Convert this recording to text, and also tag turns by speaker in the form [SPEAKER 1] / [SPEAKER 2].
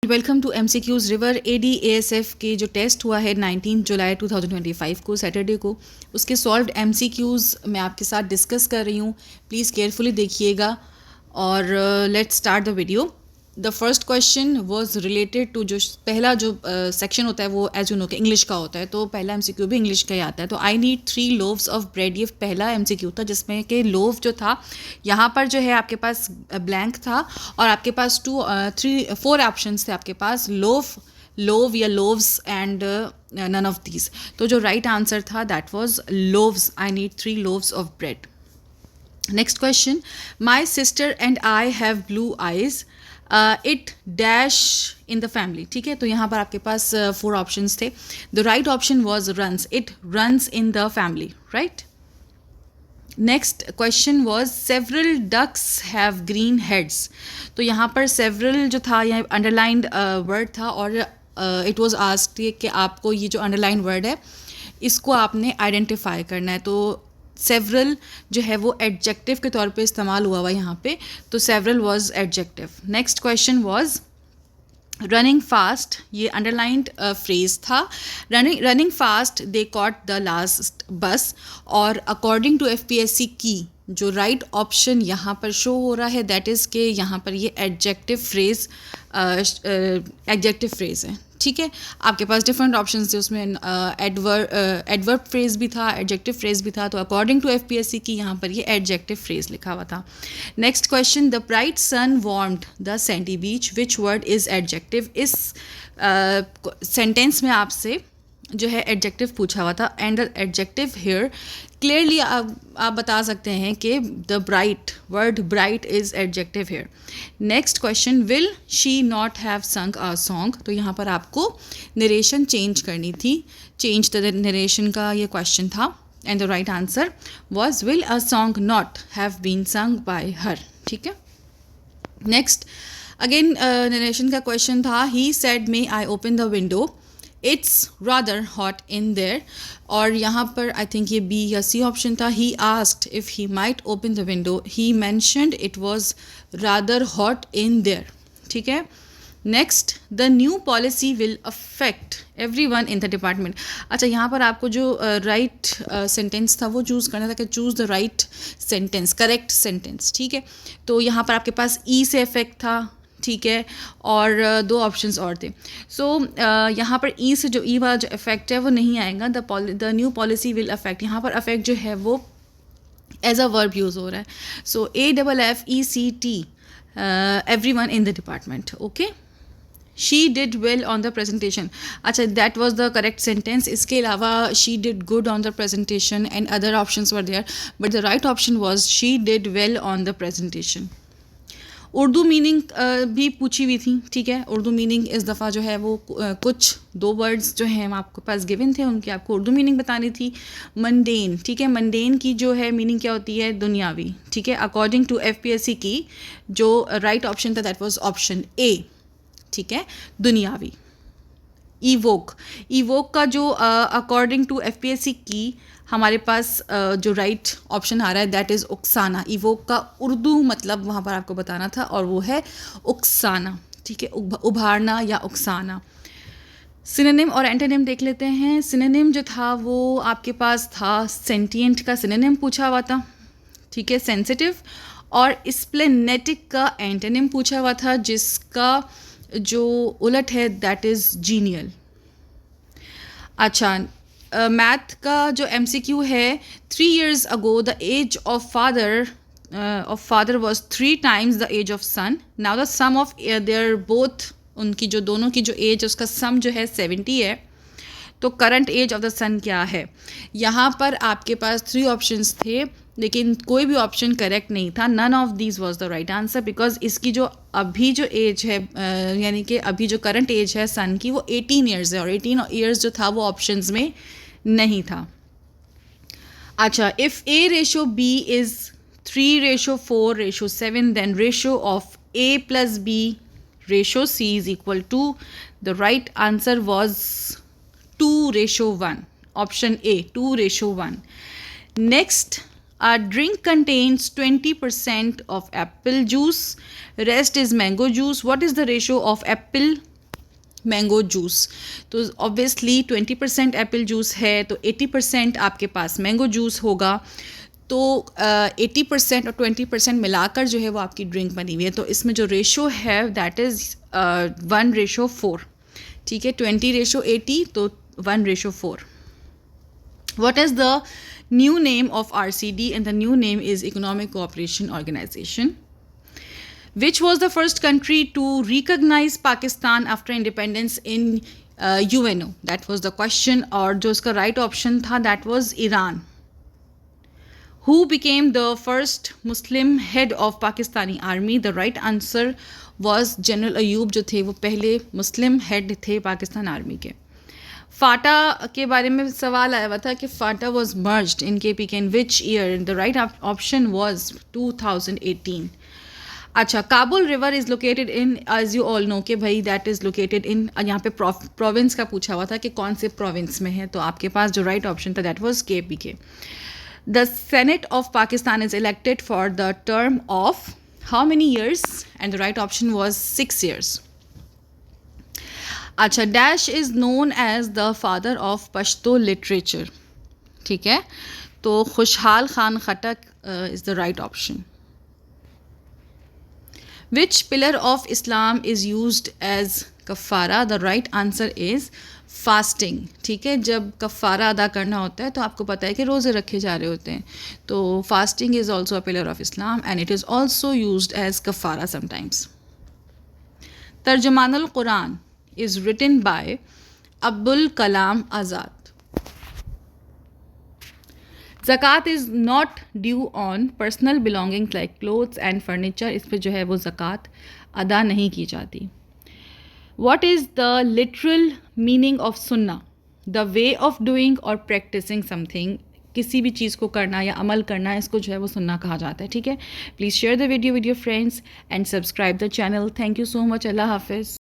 [SPEAKER 1] Welcome to MCQs river ADASF के जो test हुआ है 19 जुलाई 2025 को सैटरडे को, उसके सॉल्व्ड MCQs मैं आपके साथ डिस्कस कर रही हूँ. प्लीज़ केयरफुली देखिएगा और let's start the video. The first question was related to जो पहला जो सेक्शन होता है वो एज यू नो कि इंग्लिश का होता है, तो पहला MCQ भी इंग्लिश का ही आता है. तो आई नीड 3 लोव्स ऑफ ब्रेड, ये पहला MCQ था जिसमें कि लोव जो था यहाँ पर जो है आपके पास ब्लैंक था और आपके पास 4 ऑप्शंस थे आपके पास, लोव या loaves and none of these. तो जो राइट आंसर था that was loaves. I need 3 loaves of bread. Next question, my sister and I have blue eyes, it dash in the family. ठीक है, तो यहाँ पर आपके पास 4 ऑप्शंस थे. The right option was runs, it runs in the family, right. Next question was several ducks have green heads. तो यहाँ पर सेवरल जो था यह अंडरलाइंड वर्ड था और इट वॉज आस्क्ड कि आपको ये जो अंडरलाइंड वर्ड है इसको आपने आइडेंटिफाई करना है. तो सेवरल जो है वो एडजेक्टिव के तौर पे इस्तेमाल हुआ यहाँ पे, तो several was adjective. Next question was running fast, ये अंडरलाइंड फ्रेज था. Running fast they caught the last बस, और अकॉर्डिंग टू FPSC की जो राइट ऑप्शन यहाँ पर शो हो रहा है दैट इज़ के यहाँ पर ये एडजेक्टिव फ्रेज है. ठीक है, आपके पास डिफरेंट ऑप्शंस थे, उसमें एडवर्ब फ्रेज भी था, एडजेक्टिव फ्रेज भी था. तो अकॉर्डिंग टू FPSC की यहाँ पर ये एडजेक्टिव फ्रेज लिखा हुआ था. Next question, the bright sun warmed the sandy beach, which word is adjective. इस सेंटेंस में आपसे जो है एडजेक्टिव पूछा हुआ था and the adjective here clearly आप बता सकते हैं कि the bright word bright is adjective here. Next question, will she not have sung a song. तो यहाँ पर आपको नरेशन चेंज करनी थी, चेंज द नरेशन का ये क्वेश्चन था and the right answer was will a song not have been sung by her. ठीक है. नेक्स्ट अगेन नरेशन का क्वेश्चन था, he said may I open the window, it's rather hot in there. और यहाँ पर I think ये B या C option था. He asked if he might open the window, he mentioned it was rather hot in there. ठीक है. Next, the new policy will affect every one in the department. अच्छा, यहाँ पर आपको जो राइट सेंटेंस था वो चूज़ करना था कि choose the right sentence, correct sentence. ठीक है, तो यहाँ पर आपके पास E से इफेक्ट था. ठीक है, और 2 ऑप्शंस और थे. सो यहाँ पर E से जो E वाला जो इफेक्ट है वो नहीं आएगा. The new policy will affect, यहाँ पर अफेक्ट जो है वो एज अ वर्ब यूज़ हो रहा है. So AFFECT everyone in the department. Okay. She did well on the presentation. अच्छा, that was the correct sentence. इसके अलावा she did good on the presentation and other options were there, but the right option was she did well on the presentation. Urdu meaning भी पूछी हुई थी. ठीक है, Urdu meaning इस दफ़ा जो है वो कुछ 2 वर्ड्स जो हैं आपके पास गिवन थे, उनकी आपको उर्दू मीनिंग बतानी थी. मंडेन. ठीक है, मंडेन की जो है मीनिंग क्या होती है, दुनियावी. ठीक है, अकॉर्डिंग टू FPSC की जो राइट ऑप्शन था दैट वाज ऑप्शन A. ठीक है, दुनियावी. ईवोक का जो अकॉर्डिंग टू FPSC की हमारे पास जो राइट ऑप्शन आ रहा है दैट इज़ उकसाना. इवोक का उर्दू मतलब वहाँ पर आपको बताना था और वो है उकसाना. ठीक है, उभारना या उकसाना. सिनोनिम और एंटोनिम देख लेते हैं. सिनोनिम जो था वो आपके पास था, सेंटिएंट का सिनोनिम पूछा हुआ था. ठीक है, सेंसिटिव. और स्प्लेनेटिक का एंटोनिम पूछा हुआ था जिसका जो उलट है दैट इज़ जीनियल. अच्छा, मैथ का जो MCQ है, 3 years ago the age of father was 3 times the age of son. Now the sum of their both, उनकी जो दोनों की जो एज उसका सम जो है 70 है. तो करंट एज ऑफ द सन क्या है. यहाँ पर आपके पास 3 ऑप्शंस थे लेकिन कोई भी ऑप्शन करेक्ट नहीं था. None of these was the right answer because इसकी जो अभी जो एज है यानी कि अभी जो करंट एज है सन की वो 18 ईयर्स है और 18 ईयर्स जो था वो ऑप्शंस में नहीं था. अच्छा, if A/B is 3/4/7 then ratio of A+B/C is equal to, the right answer was 2/1. Option A, 2/1. Next, a drink contains 20% of apple juice, rest is mango juice. What is the ratio of apple mango juice. तो obviously 20% Apple juice है तो 80% आपके पास mango juice होगा। तो 80% और 20% मिलाकर जो है वो आपकी ड्रिंक बनी हुई है। तो इसमें जो रेशो है दैट इज़ 1:4। ठीक है, 20:80 तो 1:4। What is the new name of RCD? And the new name is Economic Cooperation Organization. Which was the first country to recognize Pakistan after independence in UNO? That was the question. और जो उसका right option था that was Iran. Who became the first Muslim head of Pakistani army? The right answer was General Ayub, जो थे वो पहले मुस्लिम head थे Pakistan army के। फाटा के बारे में सवाल आया हुआ था कि FATA was merged in KPK in which year? The right option was 2018। अच्छा, Kabul river is located in, as you all know कि भाई दैट इज़ लोकेटेड इन, यहाँ पे प्रोविंस का पूछा हुआ था कि कौन से प्रोविंस में है, तो आपके पास जो राइट ऑप्शन था that was KPK। The senate of Pakistan is elected for the term of how many years? And the right option was 6 years। अच्छा, dash is known as the father of Pashto literature. ठीक है, तो Khushal Khan Khattak is the right option. Which pillar of Islam is used as कफ़ारा? The right answer is fasting. ठीक है, जब कफ़ारा अदा करना होता है तो आपको पता है कि रोज़े रखे जा रहे होते हैं, तो fasting is also a pillar of Islam and it is also used as कफ़ारा sometimes. Tarjumanul Quran is written by Abul Kalam Azad. Zakat is not due on personal belongings like clothes and furniture. इस पे जो है वो ज़कात अदा नहीं की जाती। What is the literal meaning of sunnah? The way of doing or practicing something. किसी भी चीज़ को करना या अमल करना, इसको जो है वो सुन्ना कहा जाता है। ठीक है, please share the video with your friends and subscribe the channel. Thank you so much. अल्लाह हाफिज़।